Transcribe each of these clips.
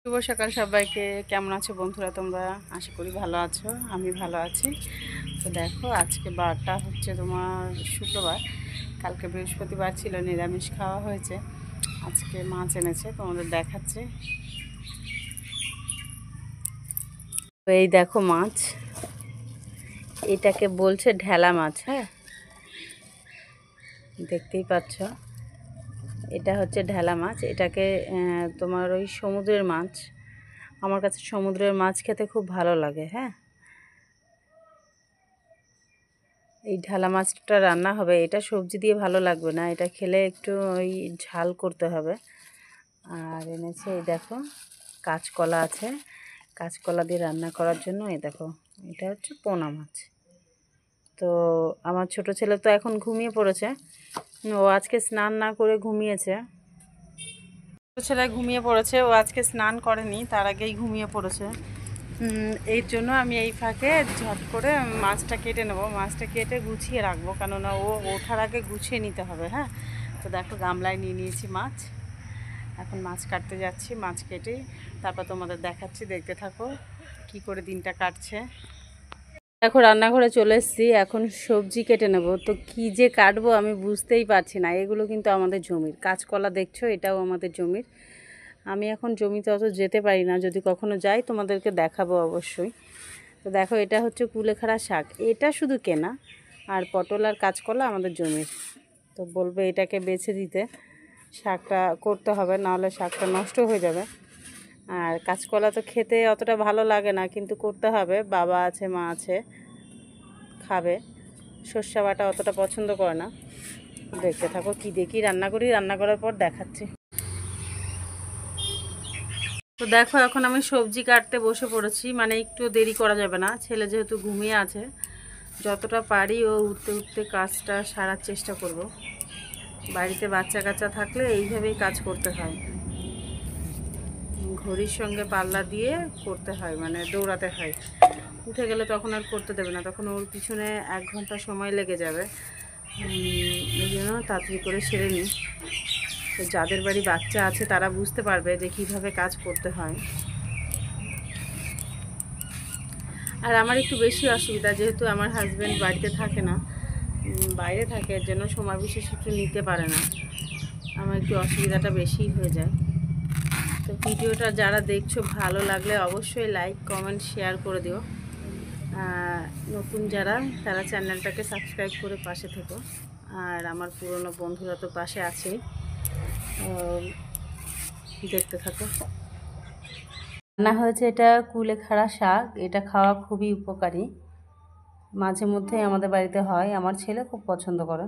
শুভ সকাল সবাইকে। কেমন আছো বন্ধুরা তোমরা? আশা করি ভালো আছো, আমি ভালো আছি। তো দেখো, আজকে বারটা হচ্ছে তোমার শুক্রবার। কালকে বৃহস্পতিবার ছিল, নিরামিষ খাওয়া হয়েছে। আজকে মাছ এনেছে, তোমাদের দেখাচ্ছে। তো এই দেখো মাছ, এটাকে বলছে ঢেলা মাছ। হ্যাঁ, দেখতেই পাচ্ছ, এটা হচ্ছে ঢেলা মাছ। এটাকে তোমার ওই সমুদ্রের মাছ। আমার কাছে সমুদ্রের মাছ খেতে খুব ভালো লাগে। হ্যাঁ, এই ঢালা মাছটা রান্না হবে, এটা সবজি দিয়ে ভালো লাগবে না, এটা খেলে একটু ওই ঝাল করতে হবে। আর এনেছে এই দেখো কাঁচকলা আছে, কাঁচকলা দিয়ে রান্না করার জন্য। এই দেখো, এটা হচ্ছে পোনা মাছ। তো আমার ছোট ছেলে তো এখন ঘুমিয়ে পড়েছে, ও আজকে স্নান না করে ঘুমিয়েছে। ছোটো ছেলে ঘুমিয়ে পড়েছে, ও আজকে স্নান করেনি, তার আগেই ঘুমিয়ে পড়েছে। এই জন্য আমি এই ফাঁকে ঝট করে মাছটা কেটে নেবো, মাছটা কেটে গুছিয়ে রাখবো, কেননা ও ওঠার আগে গুছিয়ে নিতে হবে। হ্যাঁ, তো দেখো গামলায় নিয়ে নিয়েছি মাছ, এখন মাছ কাটতে যাচ্ছি। মাছ কেটে তারপর তোমাদের দেখাচ্ছি, দেখতে থাকো কি করে দিনটা কাটছে। দেখো রান্নাঘরে চলে এসেছি, এখন সবজি কেটে নেব। তো কি যে কাটবো আমি বুঝতেই পারছি না। এগুলো কিন্তু আমাদের জমির কাঁচকলা, দেখছো, এটাও আমাদের জমির। আমি এখন জমিতে অত যেতে পারি না, যদি কখনো যাই তোমাদেরকে দেখাবো অবশ্যই। তো দেখো, এটা হচ্ছে কুলেখাড়া শাক, এটা শুধু কেনা। আর পটল আর কাঁচকলা আমাদের জমির। তো বলবে এটাকে বেছে দিতে, শাকটা করতে হবে, নাহলে শাকটা নষ্ট হয়ে যাবে। আর কাঁচকলা তো খেতে অতটা ভালো লাগে না, কিন্তু করতে হবে, বাবা আছে মা আছে, খাবে। সর্ষে বাটা অতটা পছন্দ করে না। দেখতে থাকো কি দেখি রান্না করি, রান্না করার পর দেখাচ্ছি। তো দেখো, এখন আমি সবজি কাটতে বসে পড়েছি, মানে একটু দেরি করা যাবে না, ছেলে যেহেতু ঘুমিয়ে আছে। যতটা পারি ও উঠতে উঠতে কাজটা সারার চেষ্টা করব। বাড়িতে বাচ্চা কাচ্চা থাকলে এইভাবেই কাজ করতে হয়, ঘড়ির সঙ্গে পাল্লা দিয়ে করতে হয়, মানে দৌড়াতে হয়। উঠে গেলে তখন আর করতে দেবে না, তখন ওর পিছনে 1 ঘন্টা সময় লেগে যাবে। এই জন্য তাড়াতাড়ি করে সেরে নিই। তো যাদের বাড়ি বাচ্চা আছে তারা বুঝতে পারবে যে কীভাবে কাজ করতে হয়। আর আমার একটু বেশি অসুবিধা, যেহেতু আমার হাজব্যান্ড বাড়িতে থাকে না, বাইরে থাকে, এর জন্য সময় বিশেষ একটু নিতে পারে না। আমার একটু অসুবিধাটা বেশিই হয়ে যায়। তো ভিডিওটা যারা দেখছো, ভালো লাগলে অবশ্যই লাইক কমেন্ট শেয়ার করে দিও। নতুন যারা, তারা চ্যানেলটাকে সাবস্ক্রাইব করে পাশে থেকো। আর আমার পুরনো বন্ধুরা তো পাশে আছেই, দেখতে থাকো। রান্না হয়েছে এটা কুলেখাড়া শাক, এটা খাওয়া খুবই উপকারী, মাঝে মধ্যেই আমাদের বাড়িতে হয়, আমার ছেলে খুব পছন্দ করে।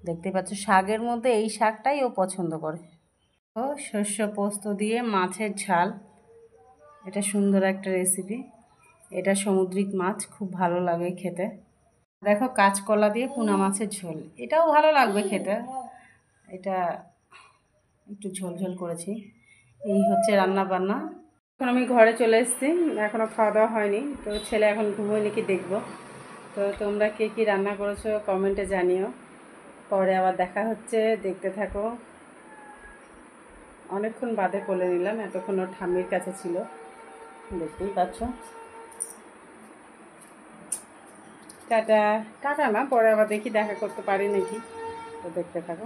দেখতে পাচ্ছ, শাকের মধ্যে এই শাকটাই ও পছন্দ করে। ও শস্য পোস্ত দিয়ে মাছের ঝাল, এটা সুন্দর একটা রেসিপি। এটা সামুদ্রিক মাছ, খুব ভালো লাগে খেতে। দেখো কাঁচকলা দিয়ে পুনা মাছের ঝোল, এটাও ভালো লাগবে খেতে। এটা একটু ঝোল ঝোল করেছি। এই হচ্ছে রান্না বান্না। এখন আমি ঘরে চলে এসেছি, এখনও খাওয়া দাওয়া হয়নি। তো ছেলে এখন ঘুমোয় নাকি দেখবো। তো তোমরা কে কী রান্না করেছো কমেন্টে জানিও। পরে আবার দেখা হচ্ছে, দেখতে থাকো। অনেকক্ষণ বাদে কোলে নিলাম, এতক্ষণ ওর ঠাম্মির কাছে ছিল, দেখতেই পাচ্ছ। টাটা। টাটা না, পরে আবার দেখি দেখা করতে পারি নাকি। তো দেখতে থাকো।